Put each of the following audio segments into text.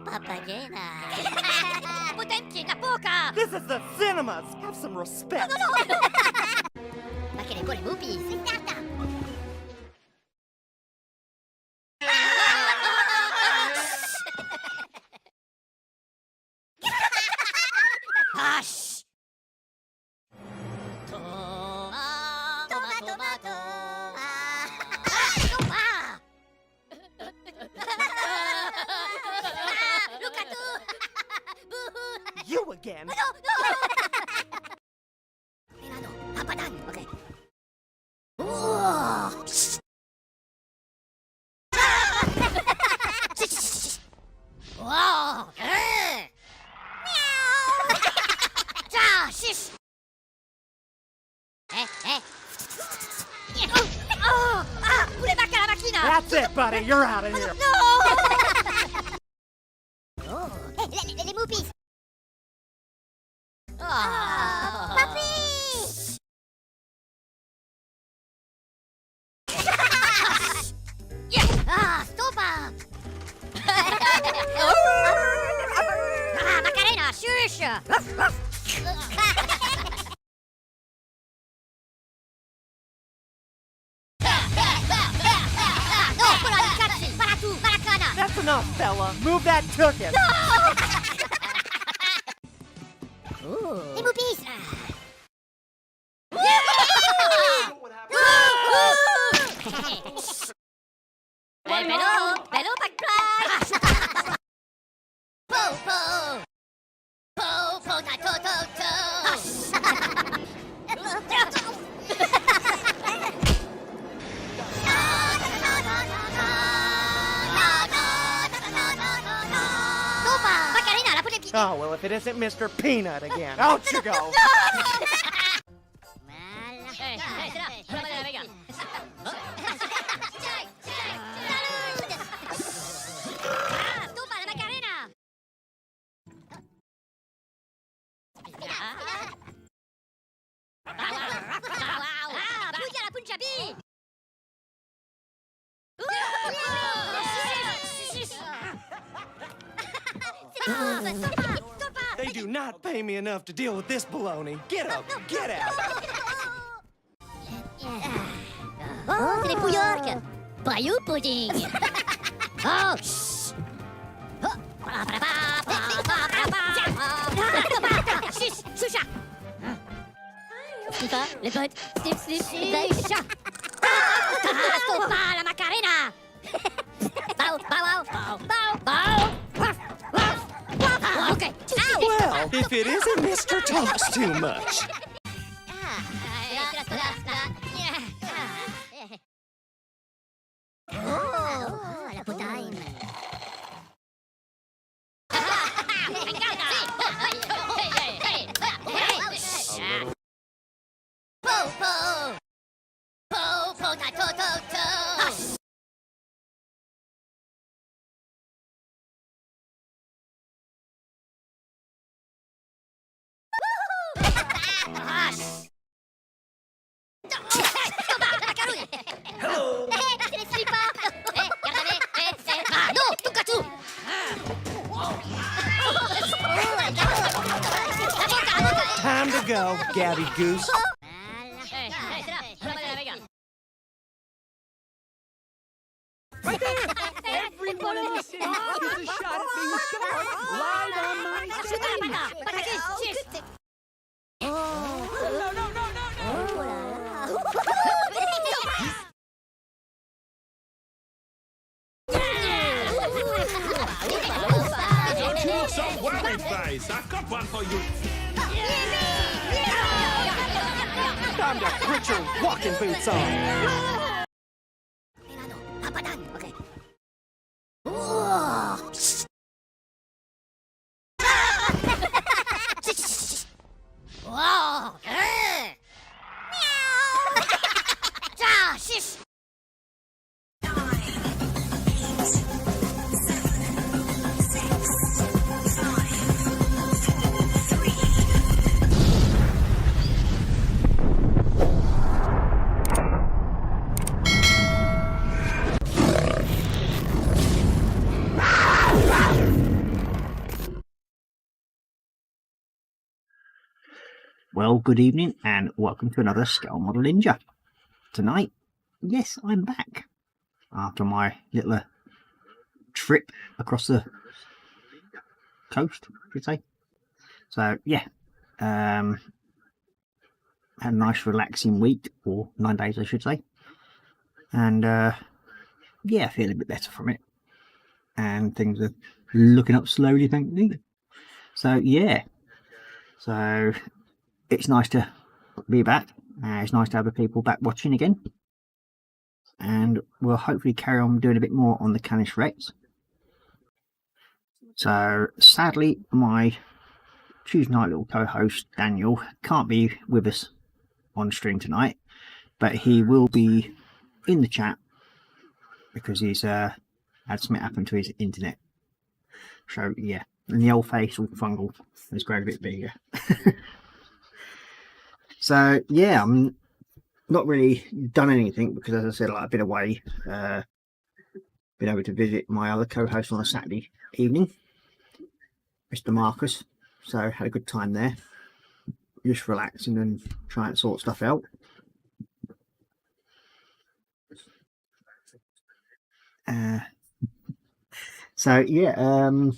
Papagena. Potenti na poca. This is the cinemas. Have some respect. Ma che ne vuole Mupi? Sei stata. Hush. Tomato. Look at you. You again. No. Milano, Papadan. Okay. Wow. Meow. Shish. Pure bacca la macchina. That's it, buddy. You're out of here. No. Le Mupis. Papi. Stoppa. Macarena, shush. That's enough, fella. Move that ticket. Les Moupies. Bello, back plage. Po, Oh, well, if it isn't Mr. Peanut again. Out you go. They do not pay me enough to deal with this baloney. Get up, get out. Oh, c'est les pouillards. Bayou pudding. Oh, shh. Choucha. Sniffa, les potes. Snip, chat. Stoppa la Macarena. Bow. Okay. Well, if it isn't Mr. Talks Too Much. La potaille. Hello. C'est les slippers. Non, tocca tu. Time to go, Gabby Goose. Right there! Everyone in the city gets a shot at being scarred right on my stage! No! Some warning face. I've got one for you. Time to put your walking boots on. Papadan, okay. Wow. Meow. Shish. Well, good evening and welcome to another Scale Model Ninja. Tonight, yes, I'm back after my little trip across the coast, I should say. So, yeah, had a nice relaxing week, or 9 days I should say. And, yeah, I feel a bit better from it. And things are looking up slowly, thankfully. So, yeah. So, it's nice to be back. It's nice to have the people back watching again. And we'll hopefully carry on doing a bit more on the Canis Rex. So, sadly, my Tuesday night little co-host, Daniel, can't be with us on stream tonight. But he will be in the chat because he's had something happen to his internet. So, yeah. And the old face, all fungal, has grown a bit bigger. So, yeah, I'm not really done anything because, as I said, like, I've been away. Been able to visit my other co-host on a Saturday evening, Mr. Marcus. So, had a good time there. Just relaxing and trying to sort stuff out. So, yeah, other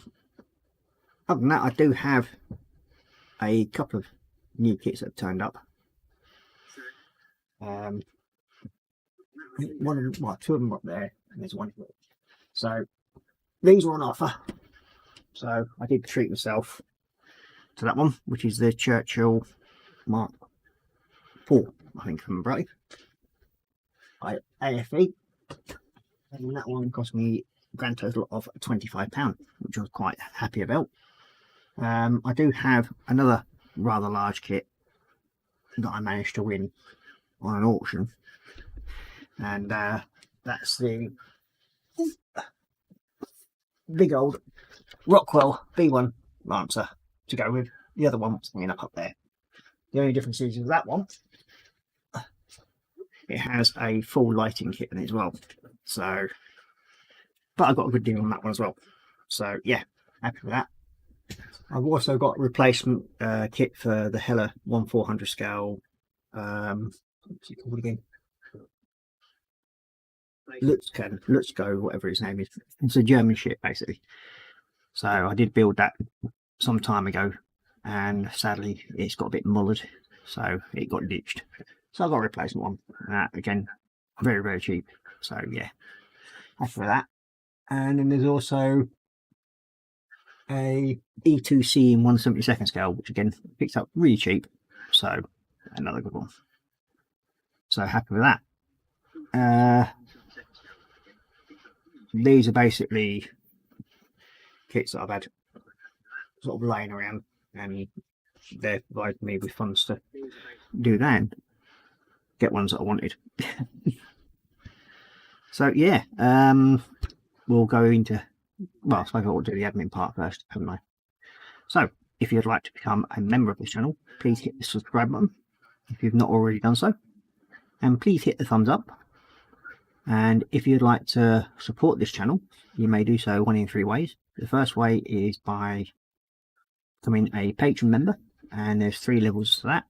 than that, I do have a couple of new kits that have turned up. One of them, well, two of them up there, and there's one here. So these were on offer. So I did treat myself to that one, which is the Churchill Mark IV, I think, from Bright by AFE. And that one cost me a grand total of £25, which I was quite happy about. I do have another rather large kit that I managed to win on an auction, and that's the big old Rockwell B1 Lancer to go with the other one hanging up there. The only difference is with that one, it has a full lighting kit in it as well. So, but I got a good deal on that one as well. So yeah, happy with that. I've also got a replacement kit for the Hella 1/400 scale. What's it called again? Lutzko, whatever his name is. It's a German ship, basically. So I did build that some time ago, and sadly it's got a bit mullered, so it got ditched. So I got a replacement one. That again, very, very cheap. So yeah, after that. And then there's also a E2C in 1/72 scale, which again picked up really cheap. So another good one. So happy with that. These are basically kits that I've had sort of laying around, and they've provided me with funds to do that and get ones that I wanted. So yeah, we'll go into, well, I suppose I'll do the admin part first, haven't I? So if you'd like to become a member of this channel, please hit the subscribe button if you've not already done so, and please hit the thumbs up. And if you'd like to support this channel, you may do so one in three ways. The first way is by becoming a patron member, and there's 3 levels to that.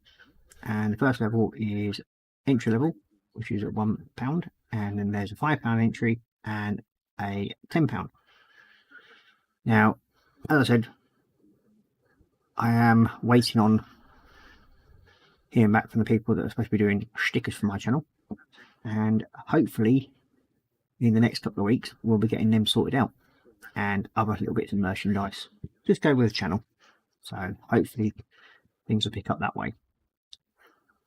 And the first level is entry level, which is at £1, and then there's a £5 entry and a £10. Now, as I said, I am waiting on hearing back from the people that are supposed to be doing stickers for my channel, and hopefully in the next couple of weeks we'll be getting them sorted out, and other little bits of merchandise just go with the channel. So hopefully things will pick up that way.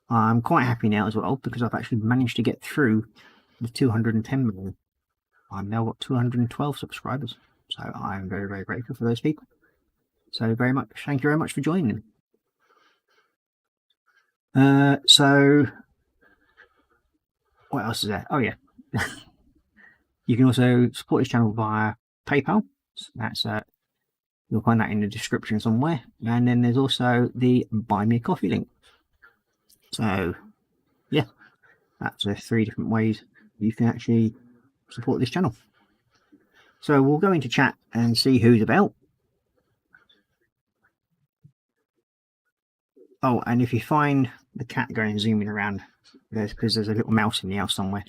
I'm quite happy now as well because I've actually managed to get through the 210 million. I've now got 212 subscribers, so I'm very, very grateful for those people. So very much, thank you very much for joining. So what else is there? Oh yeah, you can also support this channel via PayPal. That's you'll find that in the description somewhere, and then there's also the Buy Me a Coffee link. So yeah, that's the 3 different ways you can actually support this channel. So we'll go into chat and see who's about. Oh, and if you find the cat going zooming around, because there's a little mouse in the house somewhere.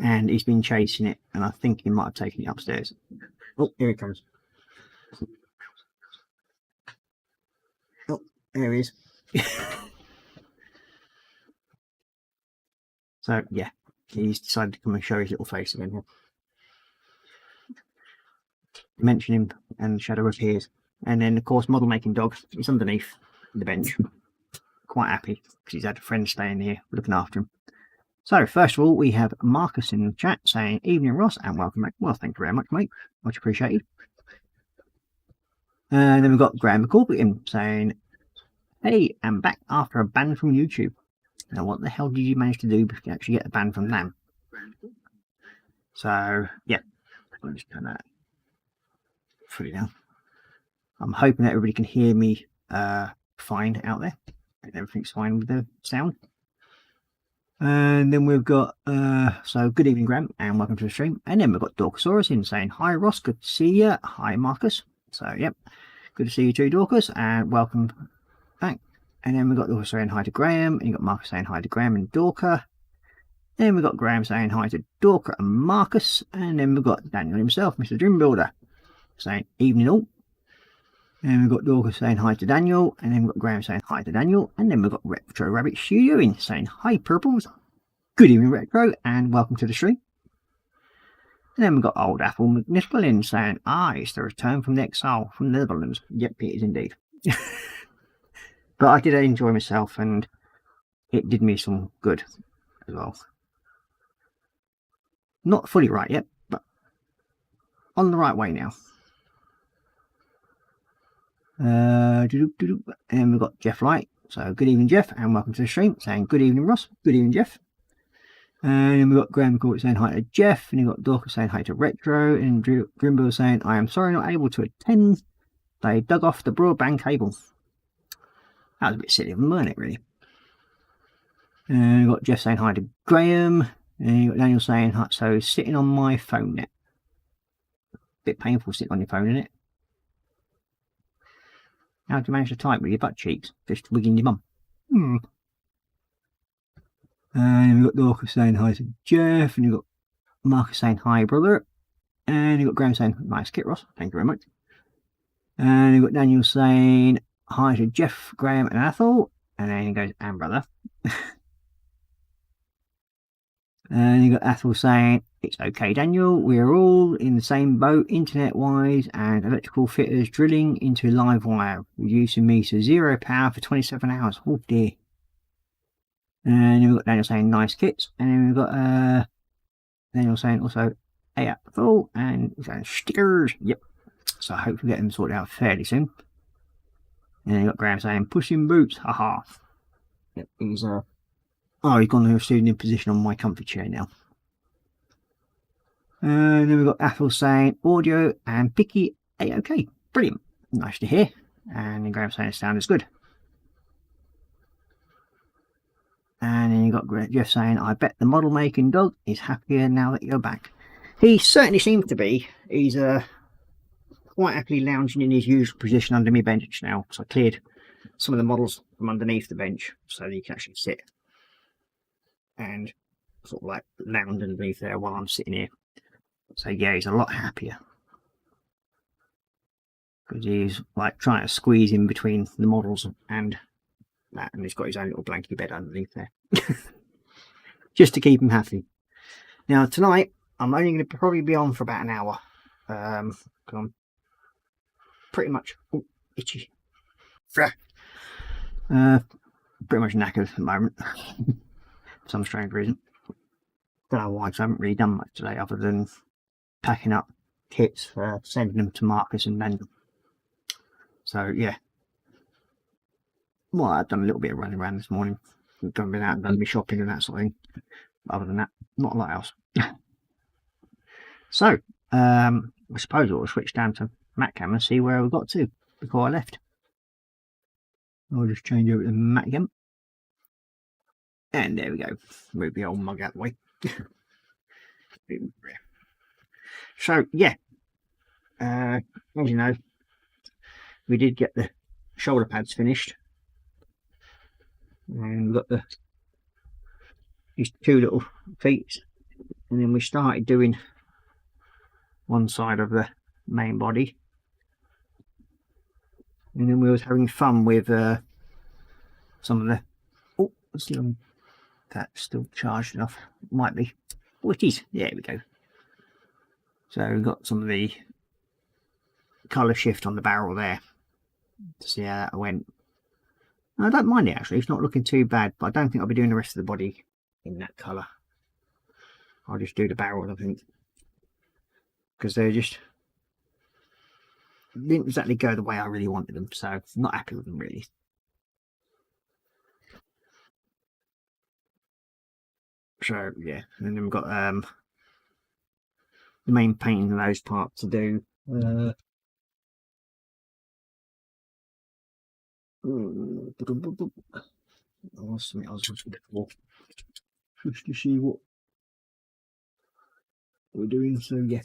And he's been chasing it, and I think he might have taken it upstairs. Oh, here he comes. Oh, there he is. So, yeah, he's decided to come and show his little face again here. Mention him, and the shadow appears. And then, of course, model making dog is underneath the bench. Quite happy, because he's had a friend staying here, looking after him. So, first of all, we have Marcus in the chat saying, "Evening, Ross, and welcome back." Well, thank you very much, mate. Much appreciated. And then we've got Graham McCormick saying, "Hey, I'm back after a ban from YouTube." Now, what the hell did you manage to do to actually get a ban from them? So, yeah, I'll just turn that fully down. I'm hoping that everybody can hear me fine out there, and everything's fine with the sound. And then we've got, so good evening, Graham, and welcome to the stream. And then we've got Dorcasaurus in saying, "Hi, Ross, good to see you." Hi, Marcus. So, yep, good to see you too, Dorcas, and welcome back. And then we've got Dorcas saying hi to Graham, and you've got Marcus saying hi to Graham and Dorca. Then we've got Graham saying hi to Dorca and Marcus. And then we've got Daniel himself, Mr. Dream Builder, saying, "Evening all." And we've got Dorcas saying hi to Daniel, and then we've got Graham saying hi to Daniel, and then we've got Retro Rabbit Studio in saying, "Hi, Purples. Good evening, Retro, and welcome to the stream." And then we've got Old Apple McNispel in saying, "Ah, it's the return from the exile from the Netherlands." Yep, it is indeed. But I did enjoy myself, and it did me some good as well. Not fully right yet, but on the right way now. And we've got Jeff Light. So, good evening, Jeff, and welcome to the stream. Saying, "Good evening, Ross. Good evening, Jeff." And then we've got Graham Court saying hi to Jeff, and you've got Dorcas saying hi to Retro, and Grimble saying, "I am sorry not able to attend. They dug off the broadband cable." That was a bit silly of them, weren't it, really? And we've got Jeff saying hi to Graham, and you've got Daniel saying hi. So, sitting on my phone net. Bit painful sitting on your phone, isn't it? How do you manage to type with your butt cheeks? Just wigging your bum. And we've got Dorcas saying hi to Jeff, and you've got Marcus saying hi, brother. And you've got Graham saying, "Nice kit, Ross. Thank you very much." And you've got Daniel saying hi to Jeff, Graham, and Athol. And then he goes, "And brother." And you've got Athol saying, "It's okay, Daniel. We're all in the same boat, internet-wise, and electrical fitters drilling into live wire, reducing me to 0 power for 27 hours. Oh, dear." And we've got Daniel saying, "Nice kits." And then we've got Daniel saying also, "Hey, Athol," and he's saying, "Stickers." Yep. So I hope we get them sorted out fairly soon. And then you've got Graham saying, "Pushing boots, haha." Yep, he's oh, he's gone to a student position on my comfy chair now. And then we've got Athol saying, "Audio and picky A-OK." Brilliant. Nice to hear. And then Graham saying, "Sound is good." And then you've got Jeff saying, "I bet the model making dog is happier now that you're back." He certainly seems to be. He's quite happily lounging in his usual position under my bench now, because I cleared some of the models from underneath the bench so that he can actually sit and sort of like lounge underneath there while I'm sitting here. So yeah, he's a lot happier, because he's like trying to squeeze in between the models and that, and he's got his own little blanket bed underneath there just to keep him happy. Now tonight I'm only going to probably be on for about an hour, because I'm pretty much itchy, pretty much knackered at the moment for some strange reason. Don't know why, because I haven't really done much today other than packing up kits for sending them to Marcus and Daniel. So yeah, well, I've done a little bit of running around this morning. I've been out and done my shopping and that sort of thing. Other than that, not a lot else. So I suppose I'll switch down to Mac Cam and see where we got to before I left. I'll just change over to Mac again. And there we go. Move the old mug out the way. So yeah, as you know, we did get the shoulder pads finished, And we've got these two little feet, and then we started doing one side of the main body, and then we was having fun with some of the let's see if that's still charged enough. Might be. Oh, it is. There we go. So we've got some of the colour shift on the barrel there to see how that went. I don't mind it actually, it's not looking too bad, but I don't think I'll be doing the rest of the body in that colour. I'll just do the barrels, I think, because they just didn't exactly go the way I really wanted them, so I'm not happy with them really. So yeah, and then we've got the main painting and those parts to do. Something I was looking for just to see what we're doing. So yeah,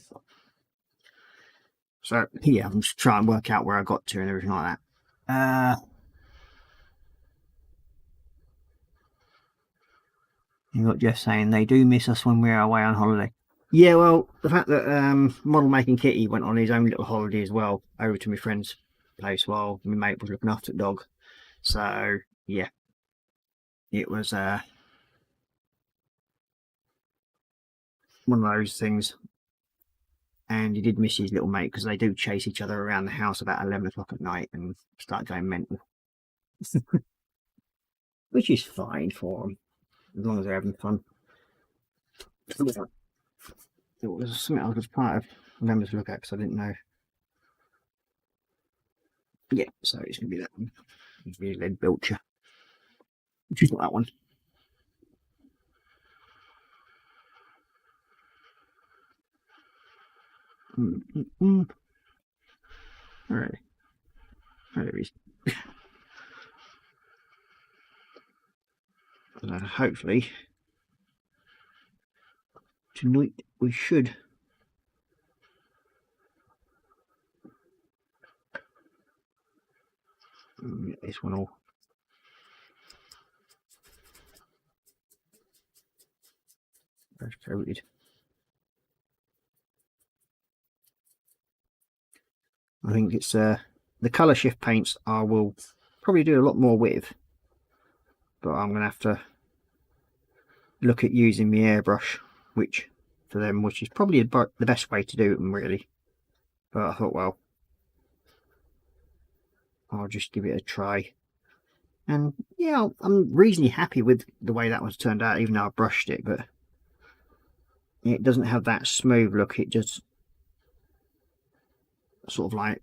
so yeah, I'm just trying to work out where I got to and everything like that. You got Jeff saying they do miss us when we're away on holiday. Yeah, well, the fact that Model Making Kitty went on his own little holiday as well, over to my friend's place while my mate was looking after the dog. So yeah, it was one of those things. And he did miss his little mate because they do chase each other around the house about 11 o'clock at night and start going mental. Which is fine for them, as long as they're having fun. It was something I was part of remember to look at because I didn't know. Yeah, so it's going to be that one. It's going to be Lead Belcher. Which is not that one. Alright. There he is. Hopefully tonight we should get this one all coated. I think it's the colour shift paints I will probably do a lot more with, but I'm going to have to look at using the airbrush which is probably the best way to do them really, but I thought, well, I'll just give it a try. And yeah, I'm reasonably happy with the way that one's turned out, even though I brushed it, but it doesn't have that smooth look. It just sort of like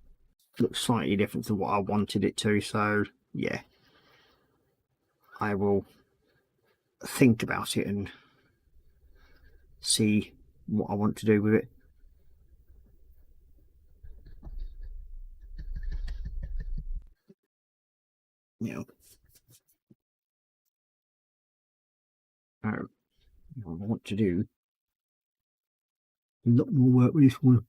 looks slightly different to what I wanted it to. So yeah, I will think about it and see what I want to do with it. You know, what I want to do a lot more work with this one.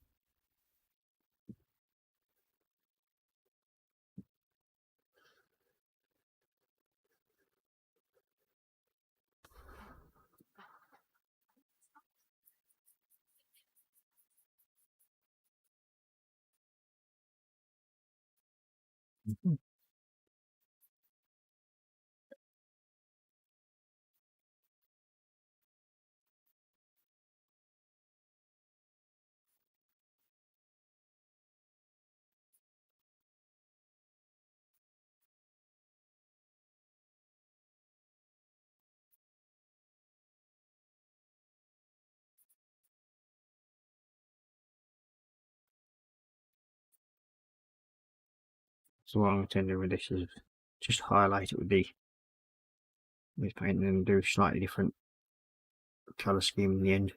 So what I'm going to do with this is just highlight it with this paint and then do a slightly different colour scheme in the end.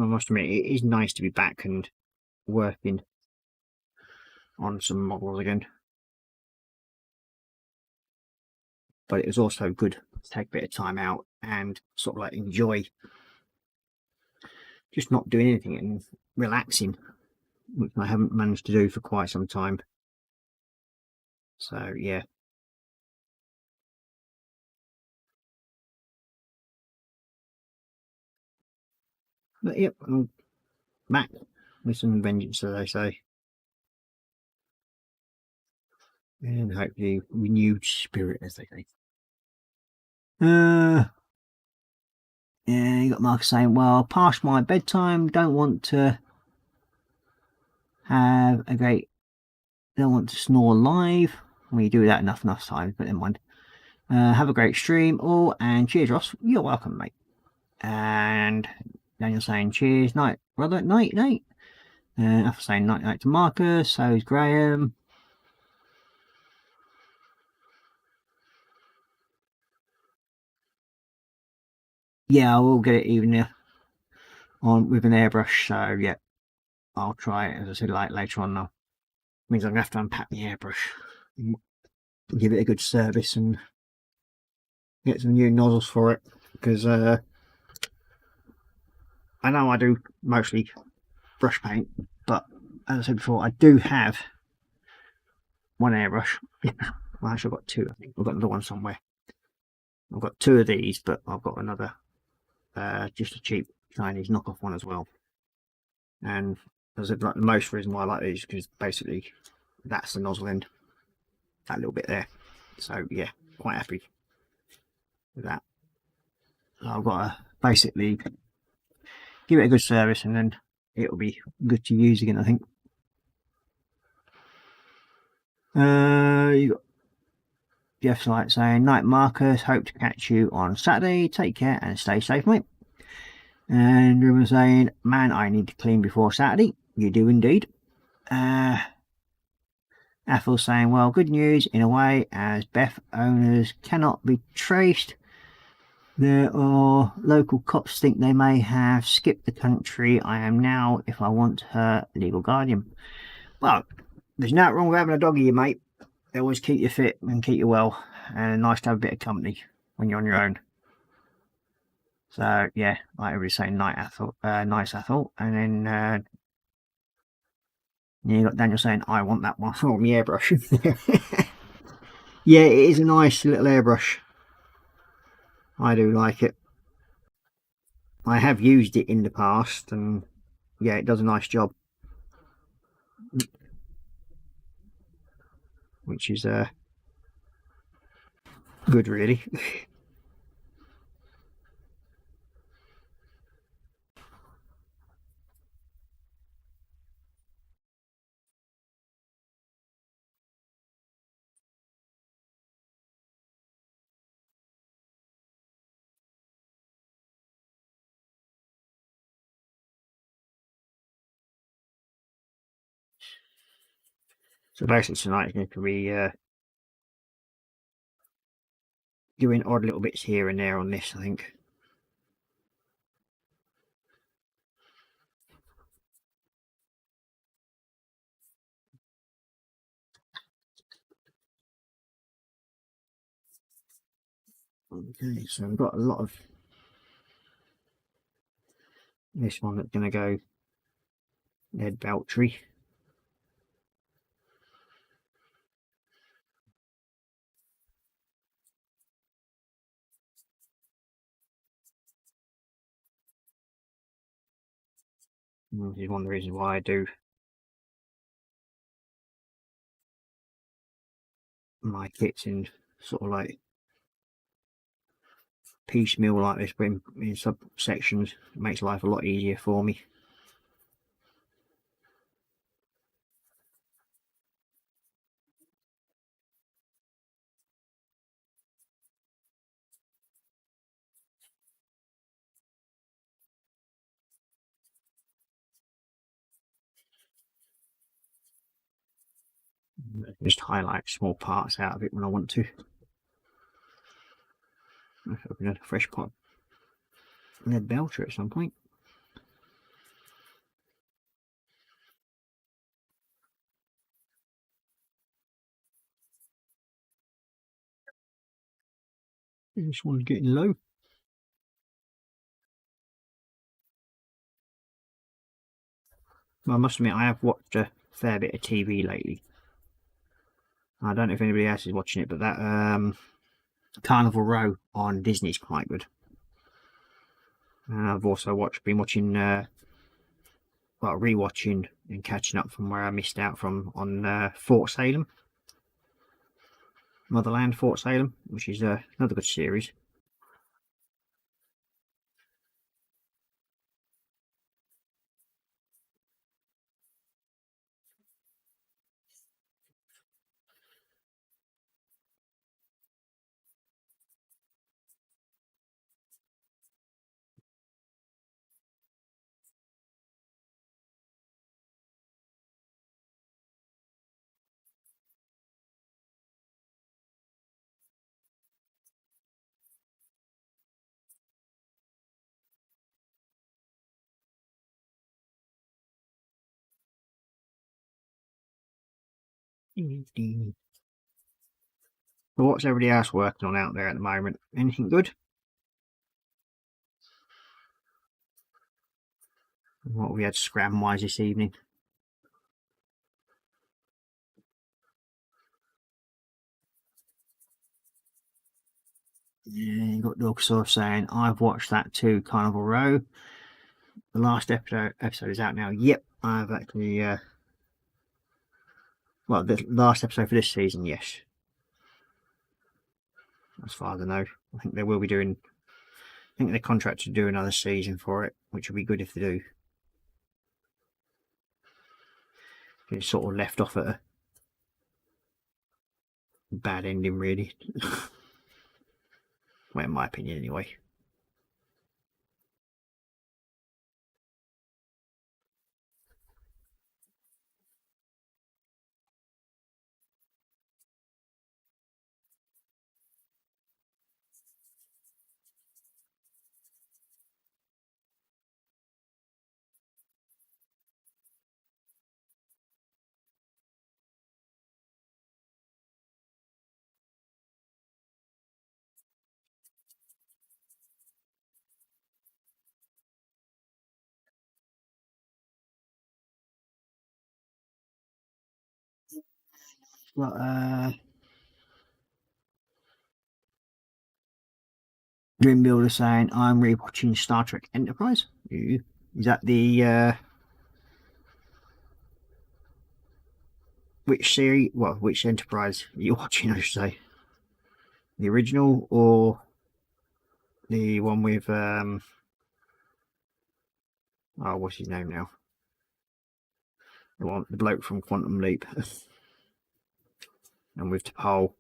I must admit, it is nice to be back and working on some models again. But it was also good to take a bit of time out and sort of like enjoy just not doing anything and relaxing, which I haven't managed to do for quite some time. So yeah. But yep, I'm back with some vengeance, as I say. And hopefully renewed spirit, as they say. Yeah, you got Marcus saying, well, past my bedtime, don't want to snore live. We do that enough times, but never mind. Have a great stream, all, and cheers, Ross. You're welcome, mate. And Daniel saying, cheers, night, brother, night. After saying night to Marcus, so is Graham. Yeah, I will get it even on with an airbrush, so yeah, I'll try it, as I said, like later on now. Means I'm gonna have to unpack the airbrush, give it a good service, and get some new nozzles for it, because I know I do mostly brush paint, but as I said before, I do have one airbrush. Well, actually, I've got two. I think I've got another one somewhere. I've got two of these, but I've got another, just a cheap Chinese knockoff one as well. And as I said, like, the most reason why I like these, because basically that's the nozzle end, that little bit there. So yeah, quite happy with that. So I've got to basically give it a good service, and then it'll be good to use again, I think. You got Jeff's like saying, night Marcus, hope to catch you on Saturday, take care and stay safe, mate. And Ruben saying, man, I need to clean before Saturday. You do indeed. Athel saying, well, good news in a way, as Beth owners cannot be traced. There are local cops think they may have skipped the country. I am now, if I want her, legal guardian. Well, there's nothing wrong with having a doggy, you mate. They always keep you fit and keep you well, and nice to have a bit of company when you're on your own. So yeah, like everybody's saying, nice Athel, and then you got Daniel saying, I want that one for my airbrush. Yeah, it is a nice little airbrush. I do like it. I have used it in the past, and yeah, it does a nice job. Which is good, really. So basically tonight going to be doing odd little bits here and there on this, I think. Okay, so I've got a lot of this one that's going to go Ned Beltry. This is one of the reasons why I do my kits in sort of like piecemeal like this, but in subsections. It makes life a lot easier for me. Just highlight small parts out of it when I want to. I'll open a fresh pot Ned Belcher at some point. This one's getting low. Well, I must admit, I have watched a fair bit of TV lately. I don't know if anybody else is watching it, but that Carnival Row on Disney's quite good. And I've also been watching, rewatching and catching up from where I missed out from on Fort Salem. Motherland Fort Salem, which is another good series. But what's everybody else working on out there at the moment? Anything good? What have we had scram-wise this evening? Yeah, you got Dorkasaur saying, I've watched that too, Carnival Row. The last episode is out now. Yep, I've actually, well, the last episode for this season, yes. As far as I know. I think they will be doing, I think they're contracted to do another season for it, which would be good if they do. It's sort of left off at a bad ending, really. Well, in my opinion, anyway. Well, Dream Builder saying, I'm rewatching Star Trek Enterprise. Is that the which series? Well, which Enterprise are you watching? I should say, the original or the one with oh, what's his name now? The bloke from Quantum Leap, and with T'Pol.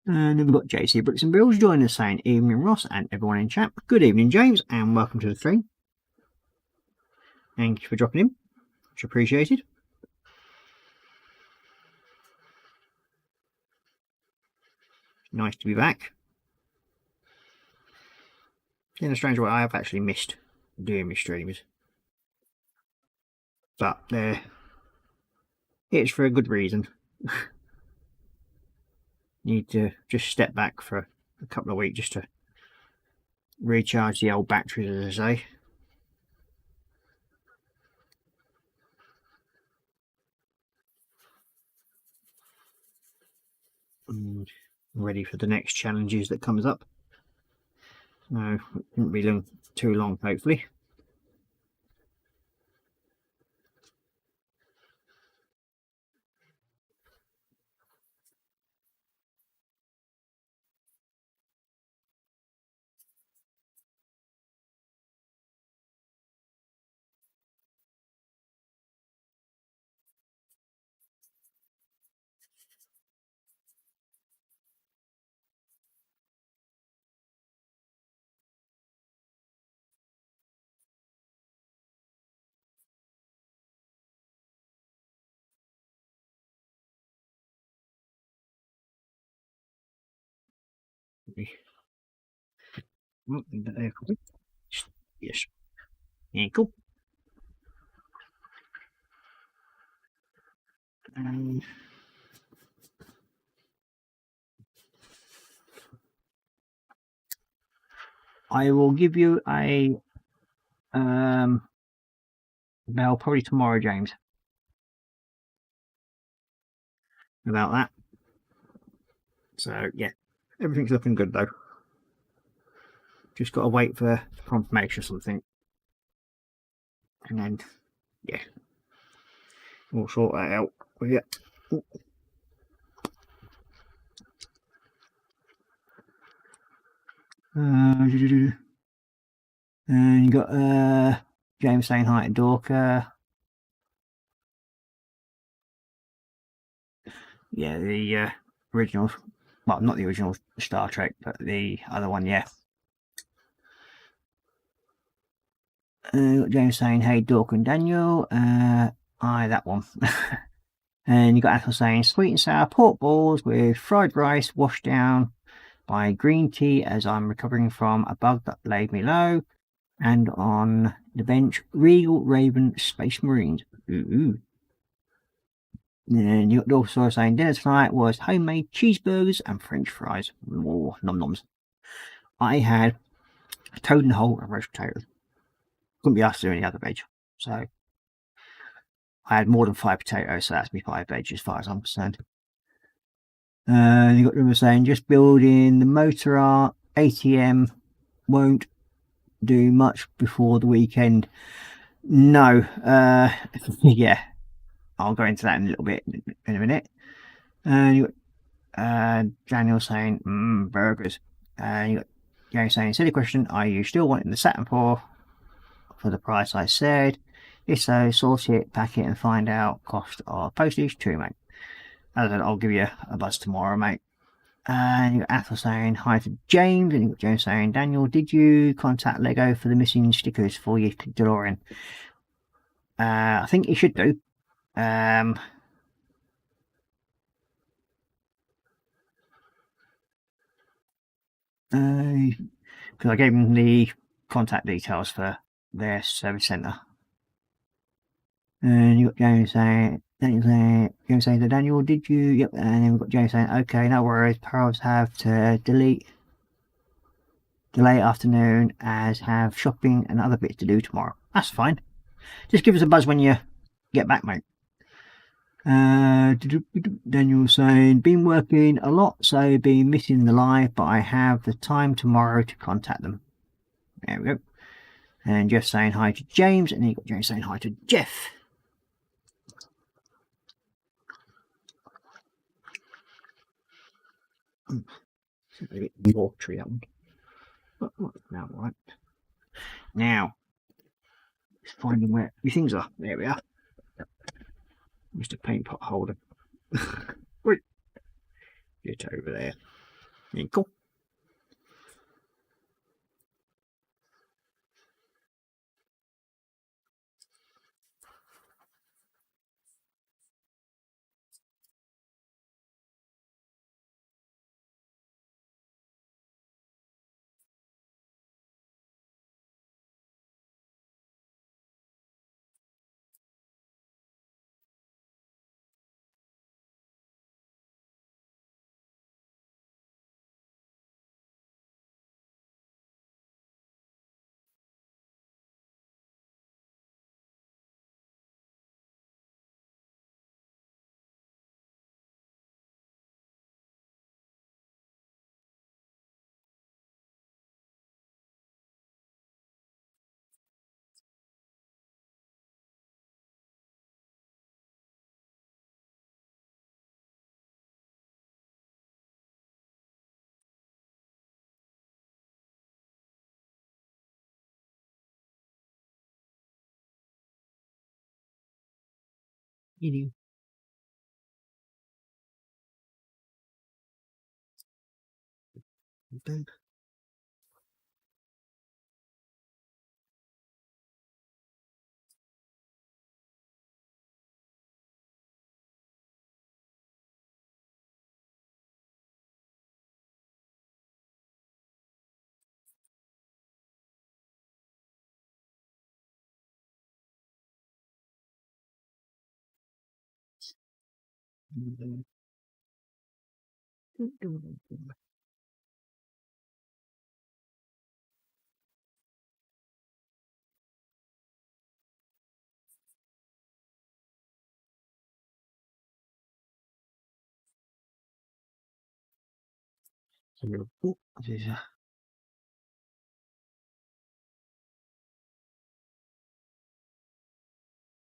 And then we've got JC Bricks and Bills joining us saying, evening Ross and everyone in chat. Good evening, James, and welcome to the stream. Thank you for dropping in. Much appreciated. Nice to be back. In a strange way, I have actually missed doing my streams. But it's for a good reason. Need to just step back for a couple of weeks just to recharge the old batteries, as I say. And ready for the next challenges that comes up. No, it won't be too long, hopefully. Yes. Yeah, cool. I will give you a bell probably tomorrow, James, about that. So yeah, everything's looking good though. Just got to wait for confirmation or something, and then yeah, we'll sort that out with you. And you got James saying hi to Dorka. Yeah, the original, well, not the original Star Trek, but the other one, yeah. You got James saying, hey, Dork and Daniel. Aye, that one. And you got Athel saying, sweet and sour pork balls with fried rice washed down by green tea as I'm recovering from a bug that laid me low. And on the bench, Regal Raven Space Marines. Ooh. And you got also saying dinner tonight was homemade cheeseburgers and French fries. Oh, nom noms. I had a toad in the hole and roast potatoes. Couldn't be asked to do any other veg. So I had more than 5 potatoes, so that's me 5 veg as far as I'm concerned. You got them saying just building the motor art ATM won't do much before the weekend. No, yeah, I'll go into that in a little bit in a minute. You got Daniel saying burgers. You got Gary saying silly question. Are you still wanting the Saturn for the price I said? If so, source it, pack it, and find out cost of postage too, mate. As I said, I'll give you a buzz tomorrow, mate. And you got Athel saying hi to James, and you got James saying, Daniel, did you contact Lego for the missing stickers for your DeLorean? I think you should do. Because I gave him the contact details for their service centre. And you got James saying, James saying to Daniel, did you? Yep. And then we've got James saying, okay, no worries. Pros have to delay afternoon as have shopping and other bits to do tomorrow. That's fine. Just give us a buzz when you get back, mate. Daniel saying, been working a lot, so been missing the live, but I have the time tomorrow to contact them. There we go. And Jeff saying hi to James, and then you got James saying hi to Jeff. A bit watery, that one. But now, right. Now, just finding where your things are. There we are. Mr. Paint Pot Holder. Wait. Get over there. Cool. You do.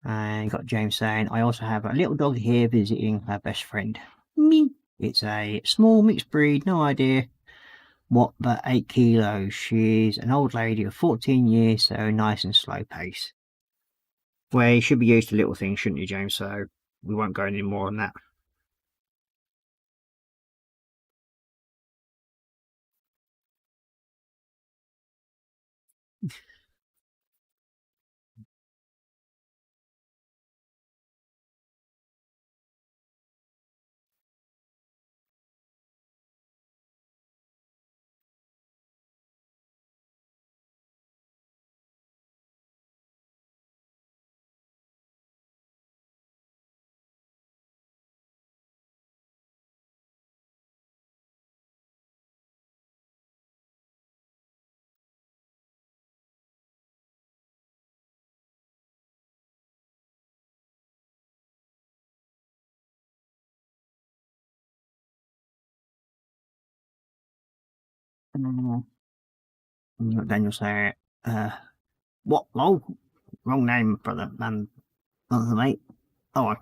And got James saying, I also have a little dog here visiting her best friend. Me. It's a small mixed breed, no idea what, but 8 kilos. She's an old lady of 14 years, so nice and slow pace. Well, you should be used to little things, shouldn't you, James? So we won't go any more on that. Daniel saying, what? Lol? Wrong name, brother, man, brother, mate. Oh,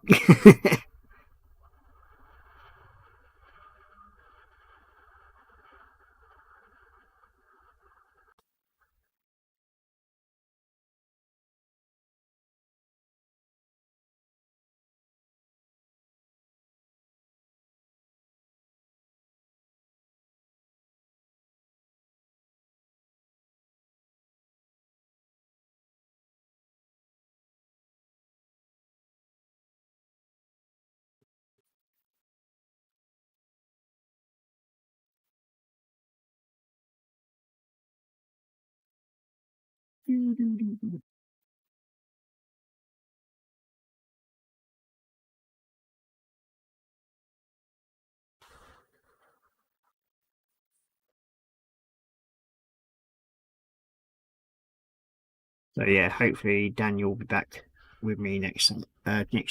so yeah, hopefully Daniel will be back with me next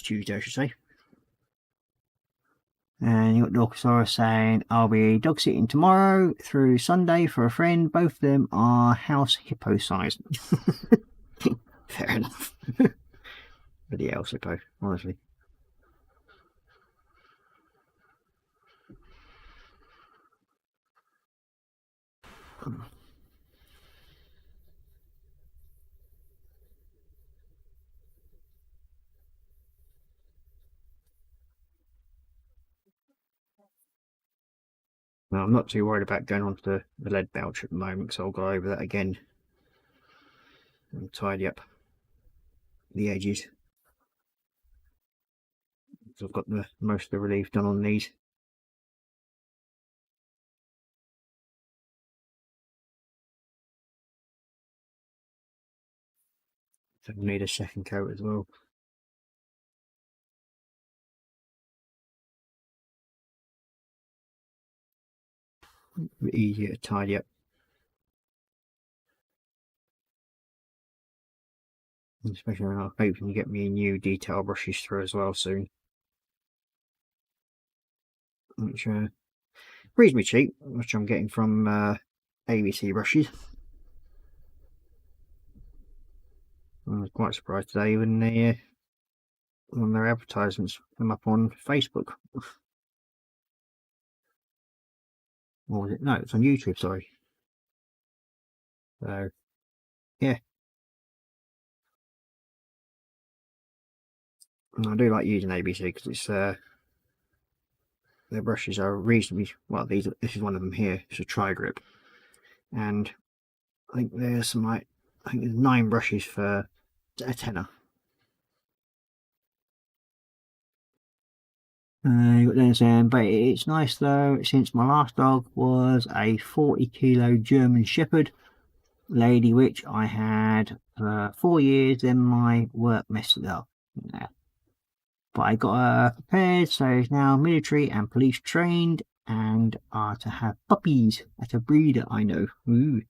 Tuesday, I should say. And you got Dorkosaurus saying, I'll be dog sitting tomorrow through Sunday for a friend. Both of them are house hippo sized. Fair enough. Bloody hell, hippo, honestly. Well, I'm not too worried about going on to the lead belch at the moment, so I'll go over that again and tidy up the edges. So I've got most of the relief done on these. So I need a second coat as well. A bit easier to tidy up. Especially when I'm hoping to get me new detail brushes through as well soon. Which are reasonably cheap, which I'm getting from ABC brushes. I was quite surprised today when their advertisements come up on Facebook. Or was it? No, it's on YouTube, sorry. So, yeah. And I do like using ABC because it's their brushes are reasonably well. This is one of them here. It's a tri-grip, and I think there's there's 9 brushes for a tenner. You got them saying, but it's nice though, since my last dog was a 40-kilo German Shepherd lady, which I had for 4 years, then my work messed it up. Yeah. But I got her prepared, so he's now military and police trained and are to have puppies at a breeder I know. Ooh.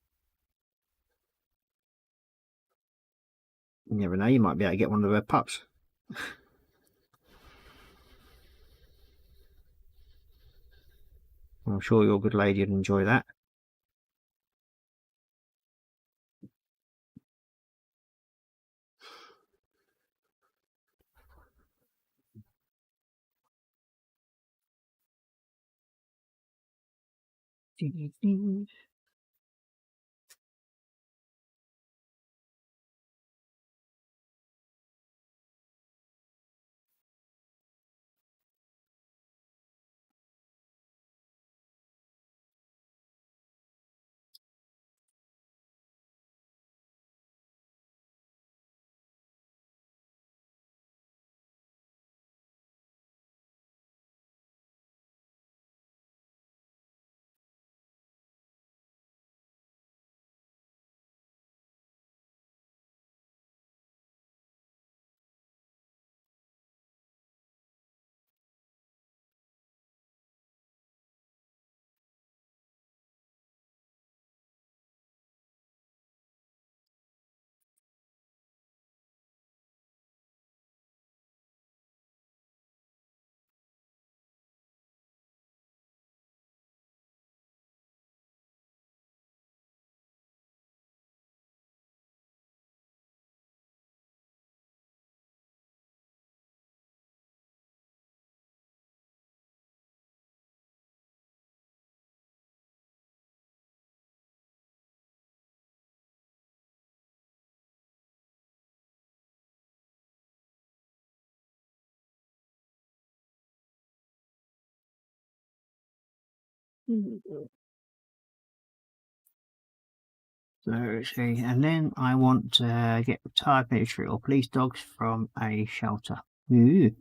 You never know, you might be able to get one of her pups. I'm sure your good lady would enjoy that. So, see, and then I want to get retired military or police dogs from a shelter. Ooh.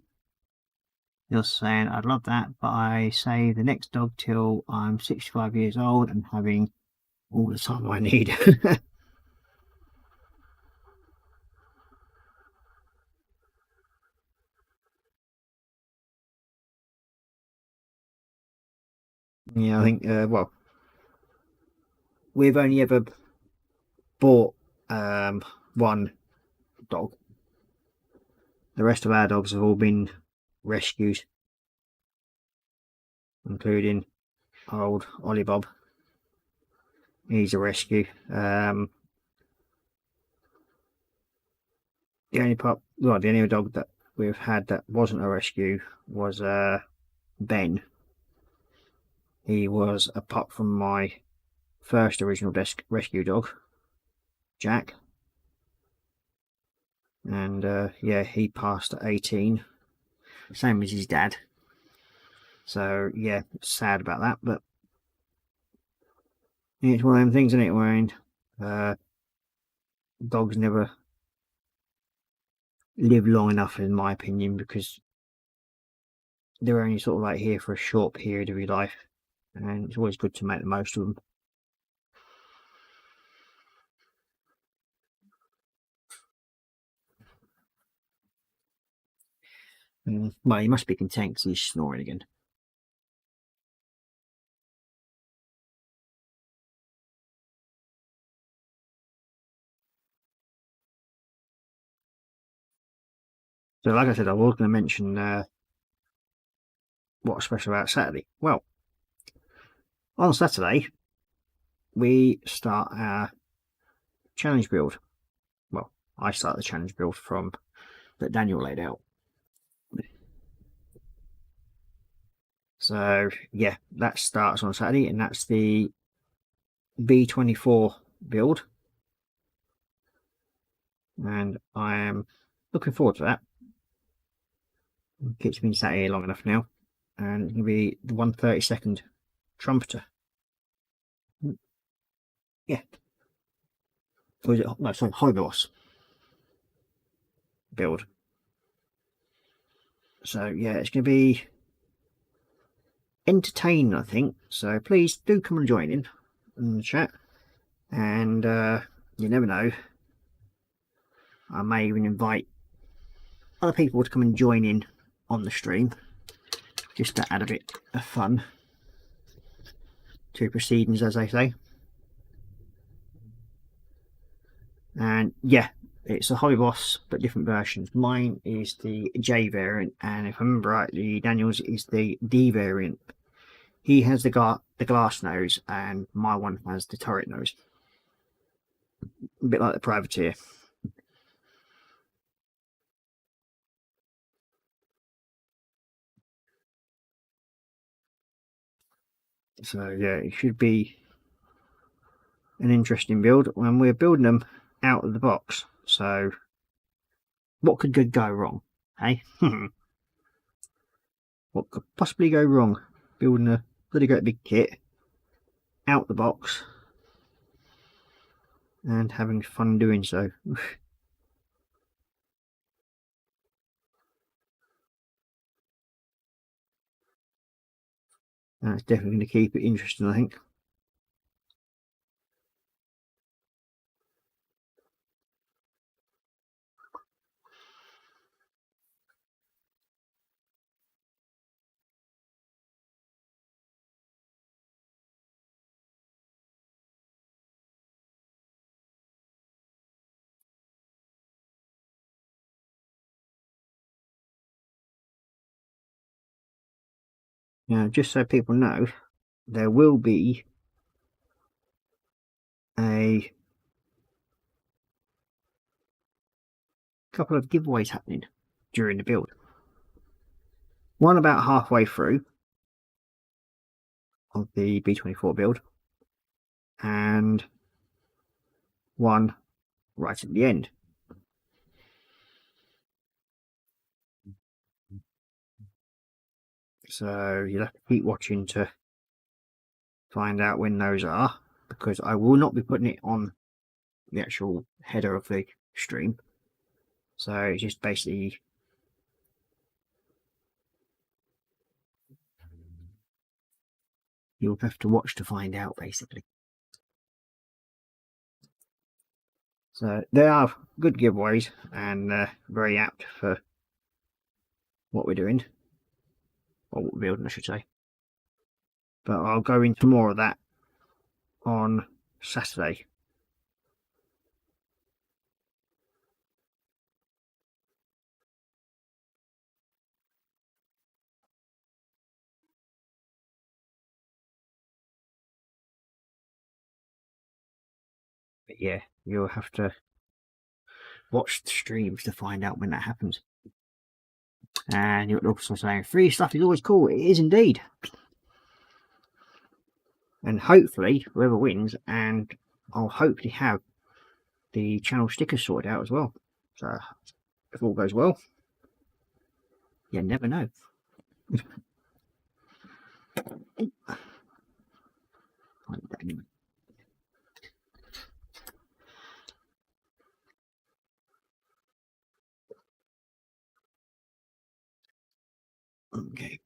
You're saying I'd love that, but I say the next dog till I'm 65 years old and having all the time I need. Yeah, I think, well, we've only ever bought one dog. The rest of our dogs have all been rescues, including our old Ollie Bob. He's a rescue. The only dog that we've had that wasn't a rescue was Ben. He was a pup from my first original rescue dog, Jack. And yeah, he passed at 18, same as his dad. So yeah, sad about that, but it's one of them things, isn't it, Wayne? Dogs never live long enough, in my opinion, because they're only sort of like here for a short period of your life, and it's always good to make the most of them. Well, he must be content because he's snoring again. So like I said, I was going to mention what's special about Saturday. Well, on Saturday we start our challenge build. Well, I start the challenge build from that Daniel laid out. So yeah, that starts on Saturday, and that's the B24 build, and I am looking forward to that. It keeps me sat here long enough now, and it's going to be the 132nd trumpeter. Yeah. Or is it, no, sorry, Hobos build. So yeah, it's going to be entertaining, I think. So please do come and join in the chat, and you never know, I may even invite other people to come and join in on the stream, just to add a bit of fun to proceedings, as they say. And yeah, it's a Hobby Boss, but different versions. Mine is the J variant, and if I remember rightly, Daniel's is the D variant. He has the glass nose, and my one has the turret nose. A bit like the Privateer. So yeah, it should be an interesting build when we're building them out of the box. So what could go wrong, hey? What could possibly go wrong building a bloody great big kit out the box and having fun doing so? That's definitely going to keep it interesting, I think. Now, just so people know, there will be a couple of giveaways happening during the build. One about halfway through of the B24 build, and one right at the end. So you'll have to keep watching to find out when those are, because I will not be putting it on the actual header of the stream. So it's just basically you'll have to watch to find out, basically. So they are good giveaways and very apt for what we're doing, or what we're building, I should say. But I'll go into more of that on Saturday. But yeah, you'll have to watch the streams to find out when that happens. And you're also saying free stuff is always cool. It is indeed. And hopefully whoever wins, and I'll hopefully have the channel stickers sorted out as well. So if all goes well, you never know. Okay.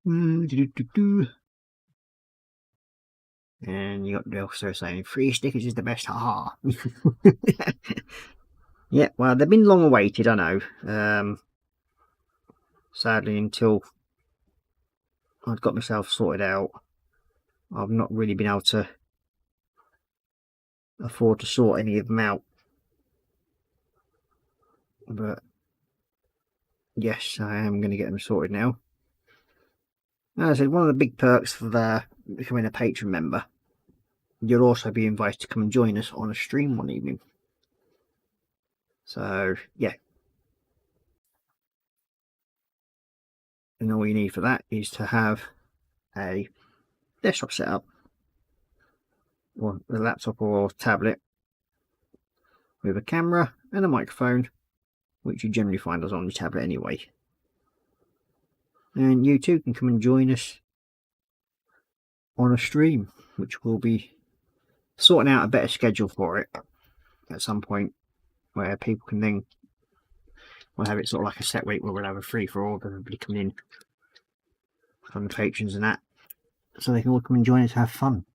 And you got the officer saying free stickers is the best, haha. Yeah, well, they've been long awaited, I know. Sadly, until I'd got myself sorted out, I've not really been able to afford to sort any of them out. But yes, I am going to get them sorted now. As I said, one of the big perks for becoming a Patreon member, you'll also be invited to come and join us on a stream one evening. So yeah, And all you need for that is to have a desktop setup, or a laptop or tablet with a camera and a microphone, which you generally find us on your tablet anyway. And you too can come and join us on a stream, which will be sorting out a better schedule for it at some point, where people can then, we'll have it sort of like a set week where we'll have a free for all, everybody coming in from the patrons and that, so they can all come and join us, have fun.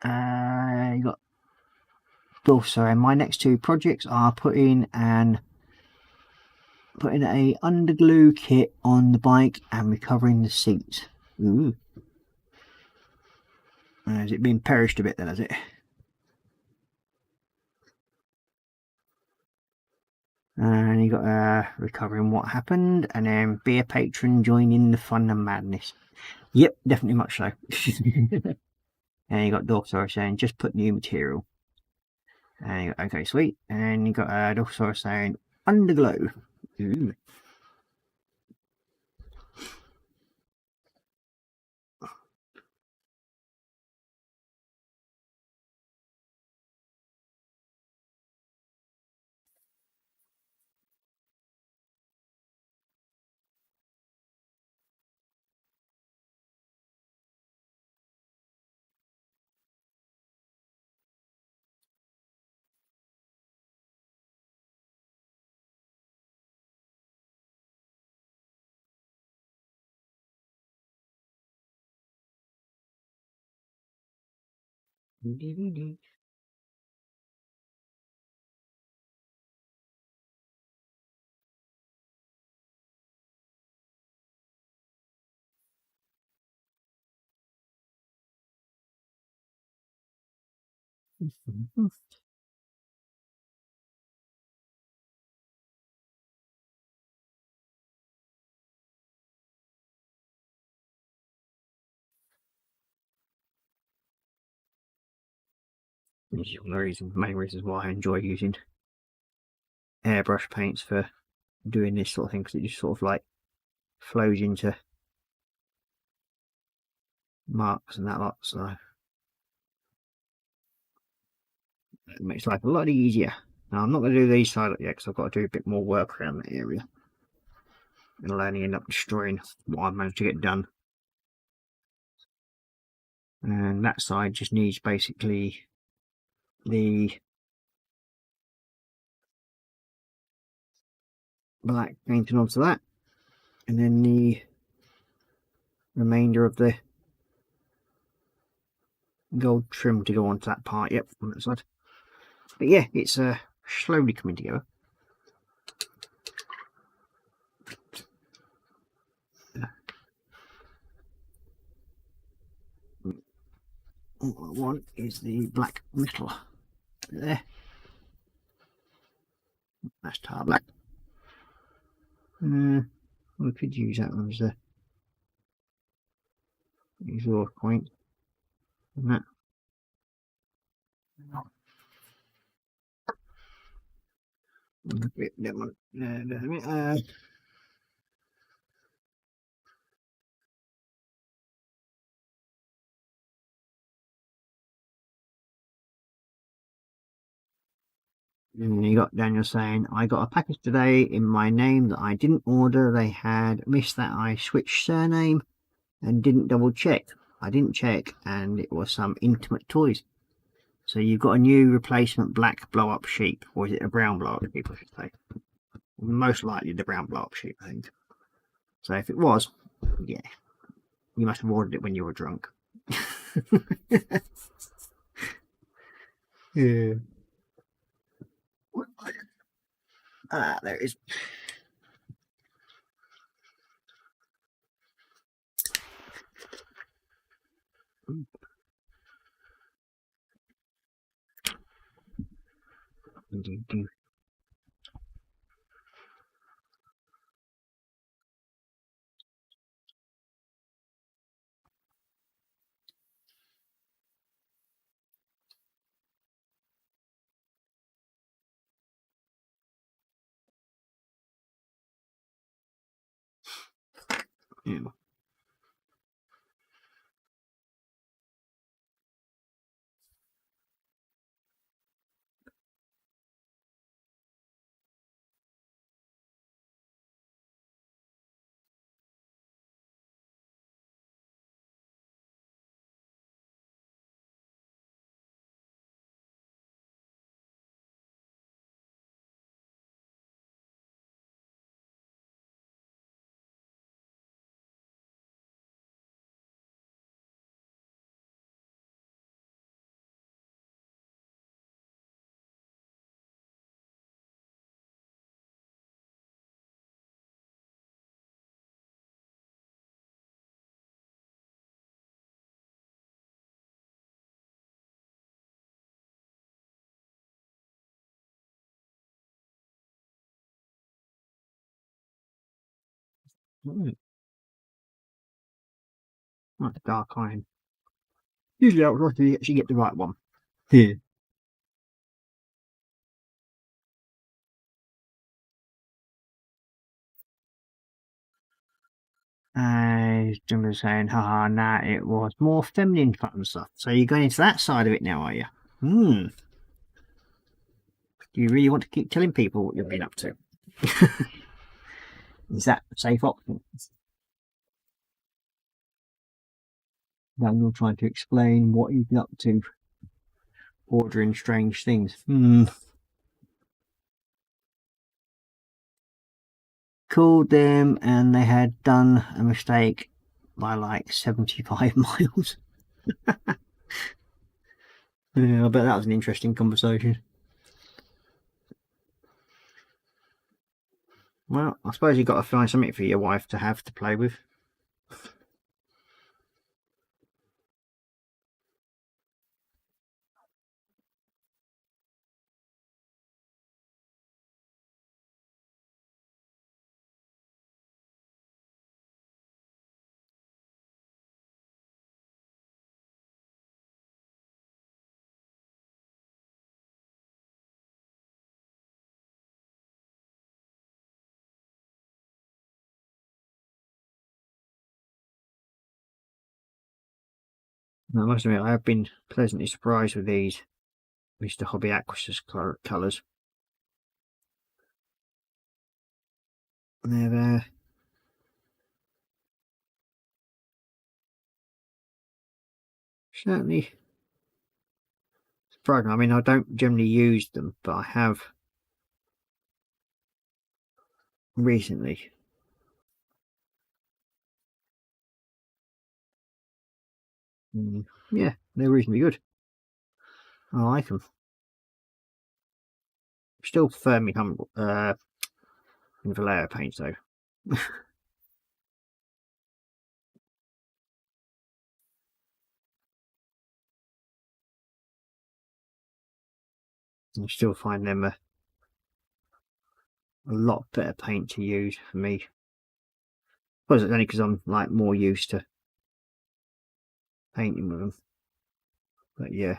You got also, and my next two projects are putting a underglue kit on the bike and recovering the seats. Ooh. Has it been perished a bit then, has it? And you got recovering what happened, and then be a patron, join in the fun and madness. Yep, definitely much so. And you got Dorsaurus saying just put new material. And you got, okay, sweet. And you got Dorsaurus saying underglow. Ooh. This is one of the main reasons why I enjoy using airbrush paints for doing this sort of thing, because it just sort of like flows into marks and that lot, so it makes life a lot easier. Now I'm not going to do these side up yet because I've got to do a bit more work around that area, and I'll only end up destroying what I've managed to get done. And that side just needs basically the black painted onto that, and then the remainder of the gold trim to go onto that part. Yep, on that side. But yeah, it's slowly coming together. All I want is the black metal there. That's tar black. We could use that one as a exhaust point. And that. And you got Daniel saying, I got a package today in my name that I didn't order. They had missed that I switched surname and didn't double check. I didn't check, and it was some Intimate Toys. So you've got a new replacement black blow up sheep, or is it a brown blow up sheep, I should say? Most likely the brown blow up sheep, I think. So if it was, yeah, you must have ordered it when you were drunk. Yeah. Ah, there it is. Yeah. Like the dark iron. Usually I would like to actually get the right one. Yeah. Jim was saying, haha, nah, it was more feminine fun stuff. So you're going into that side of it now, are you? Hmm. Do you really want to keep telling people what you've been up to? Is that a safe option? Now you're trying to explain what you've been up to, ordering strange things. Called them and they had done a mistake by like 75 miles. Yeah, I bet that was an interesting conversation. Well, I suppose you've got to find something for your wife to have to play with. I must admit, I have been pleasantly surprised with these Mr. Hobby Aquasis colours. They're certainly surprising. I mean, I don't generally use them, but I have recently. Yeah, they're reasonably good. I like them. Still firmly humble in Vallejo paints though. I still find them a lot better paint to use for me. I suppose it's only because I'm like more used to painting with them. But yeah.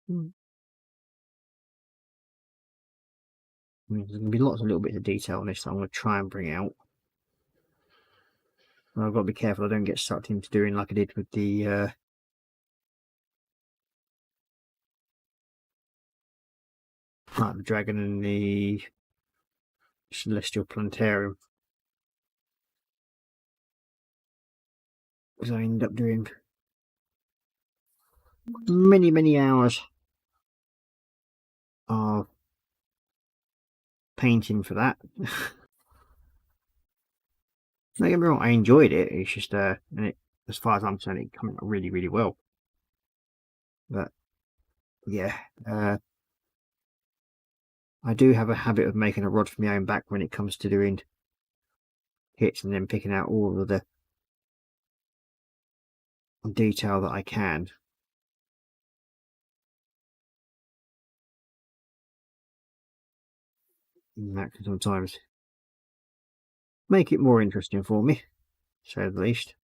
I mean, there's going to be lots of little bits of detail on this that I'm going to try and bring out. And I've got to be careful I don't get sucked into doing like I did with the like the dragon and the celestial planetarium. Because I end up doing many hours of painting for that. Don't get me wrong, I enjoyed it. It's just and it, as far as I'm concerned, it came out really well. But yeah, I do have a habit of making a rod for my own back when it comes to doing hits and then picking out all of the detail that I can. And that can sometimes make it more interesting for me, to say the least.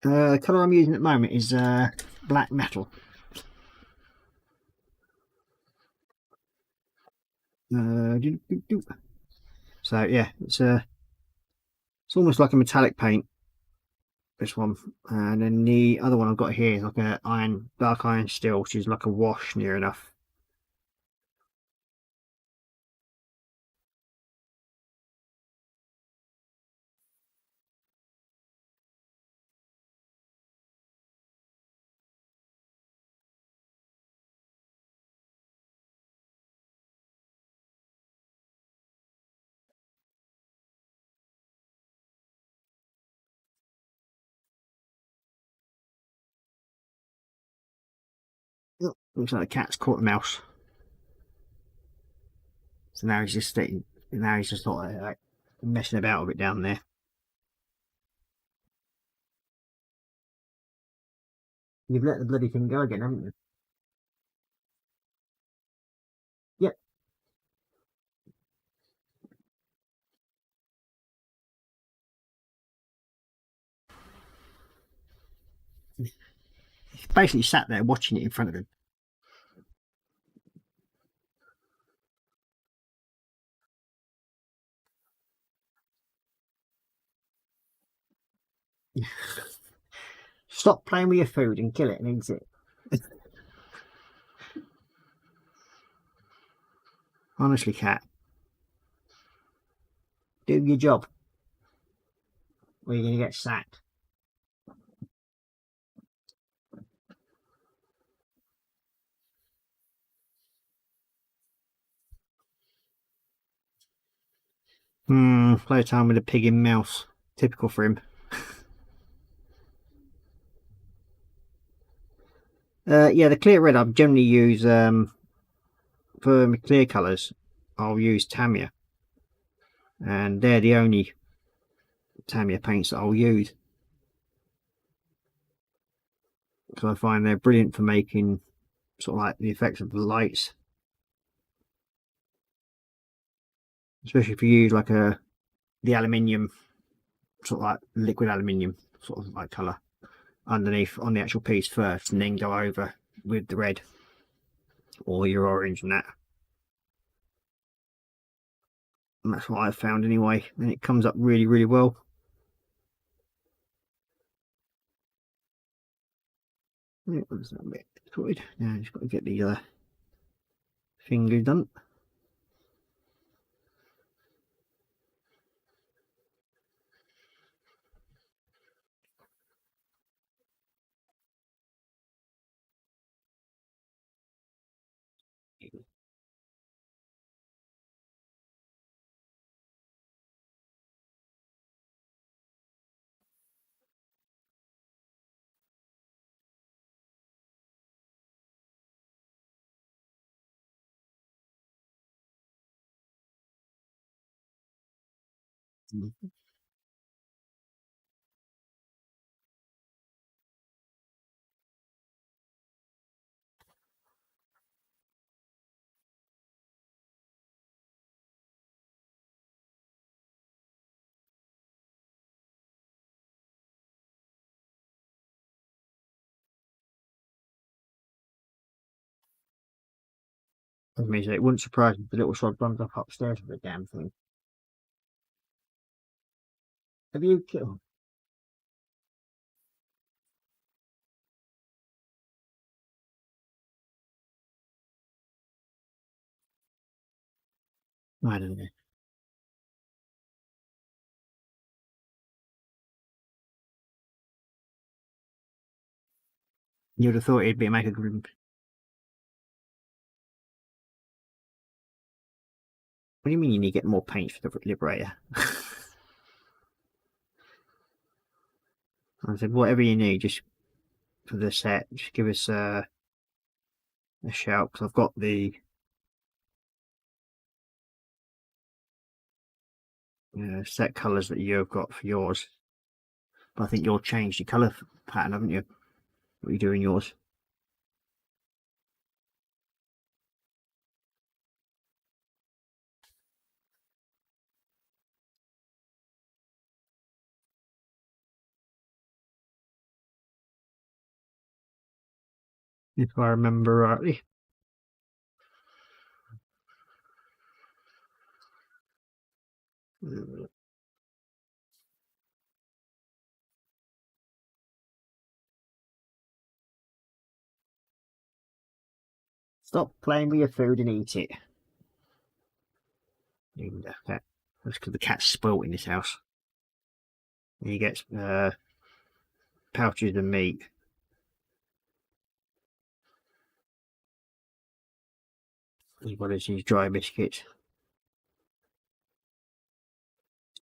The colour I'm using at the moment is black metal. So yeah, it's almost like a metallic paint, this one, and then the other one I've got here is like a dark iron steel, which is like a wash near enough. Oh, looks like the cat's caught a mouse. So now he's just sitting. Now he's just sort of like messing about a bit down there. You've let the bloody thing go again, haven't you? Yep. He's basically sat there watching it in front of him. Stop playing with your food and kill it and eat it. Honestly, cat, do your job, or you're going to get sacked. Playtime with a pig in mouse. Typical for him. Yeah, the clear red I generally use for my clear colours. I'll use Tamiya, and they're the only Tamiya paints that I'll use, because I find they're brilliant for making sort of like the effects of the lights, especially if you use like the aluminium, sort of like liquid aluminium sort of like colour underneath on the actual piece first, and then go over with the red or your orange and that. And that's what I've found anyway, and it comes up really, really well. Yeah, that's a bit sorted. Now just got to get the finger done. I mean, it wouldn't surprise me if the little sod runs up upstairs with the damn thing. Have you killed? I don't know. You'd have thought he'd be make a good do you mean you need to get more paint for the Liberator? I said, whatever you need, just for the set, just give us a shout, because I've got the set colours that you've got for yours. But I think you'll change your colour pattern, haven't you? What you do in yours. If I remember rightly. Stop playing with your food and eat it. That's because the cat's spoilt in this house. He gets pouches of meat. As well as his dry biscuits.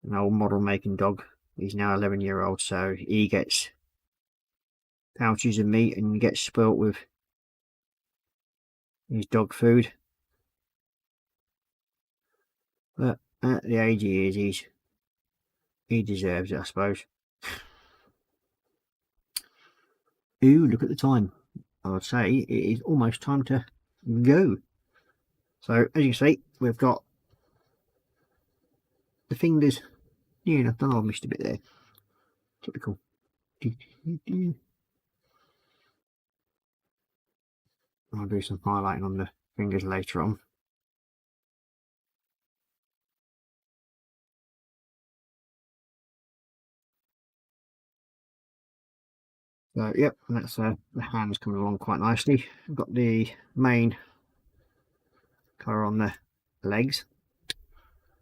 An old model making dog. He's now 11-year-old, so he gets pouches of meat and gets spoilt with his dog food. But at the age he is, he deserves it, I suppose. Ooh, look at the time. I would say it is almost time to go. So as you see, we've got the fingers. Yeah, I don't know, I missed a bit there. Typical. I'll do some highlighting on the fingers later on. So yep, that's the hands coming along quite nicely. We've got the main colour on the legs.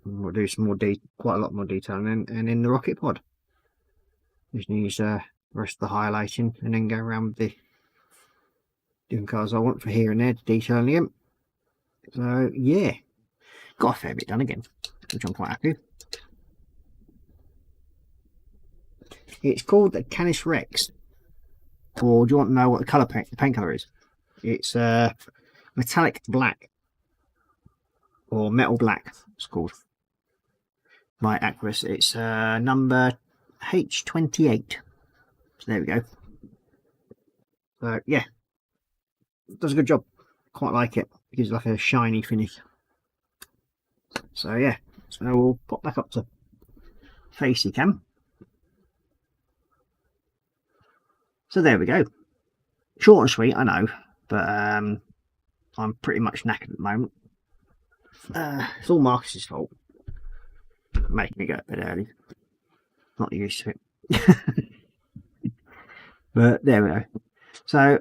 And we'll do some more quite a lot more detail, and in the rocket pod. Just use the rest of the highlighting, and then go around with the different colours I want for here and there to detail them. So yeah, got a fair bit done again, which I'm quite happy with. It's called the Canis Rex. Or do you want to know what the colour paint colour is? It's metallic black, or metal black it's called by Aquas. It's number H28. So there we go. So yeah, does a good job. Quite like it. It gives like a shiny finish. So yeah, so we'll pop back up to facey cam. So there we go. Short and sweet, I know, but I'm pretty much knackered at the moment. It's all Marcus's fault. Making me go to bed early. Not used to it. But there we go. So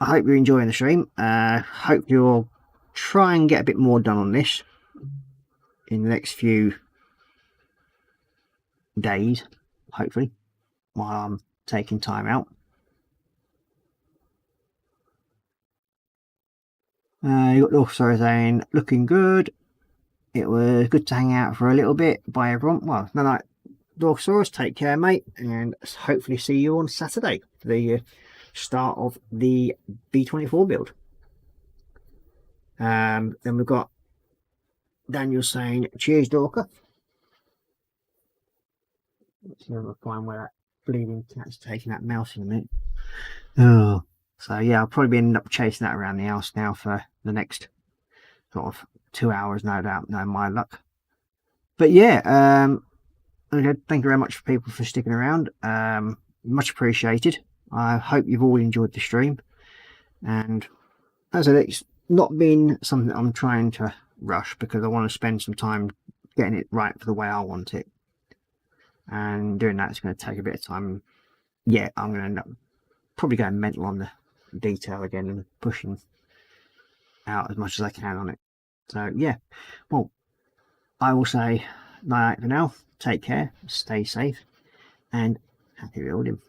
I hope you're enjoying the stream. Hope you'll try and get a bit more done on this in the next few days, hopefully, while I'm taking time out. You got the officer saying, looking good. It was good to hang out for a little bit. Bye everyone. Well, no, night, Dorsaurus, take care, mate, and hopefully see you on Saturday for the start of the B24 build. Then we've got Daniel saying, cheers, Dorker. Let's see if I can find where that bleeding cat's taking that mouse in a minute. Oh, so yeah, I'll probably end up chasing that around the house now for the next sort of 2 hours, no doubt, no my luck. But yeah, okay, thank you very much for people for sticking around. Much appreciated. I hope you've all enjoyed the stream, and as I said, it's not been something that I'm trying to rush, because I want to spend some time getting it right for the way I want it, and doing that is going to take a bit of time. Yeah, I'm going to end up probably going mental on the detail again and pushing out as much as I can on it. So yeah, well, I will say night for now. Take care, stay safe, and happy building.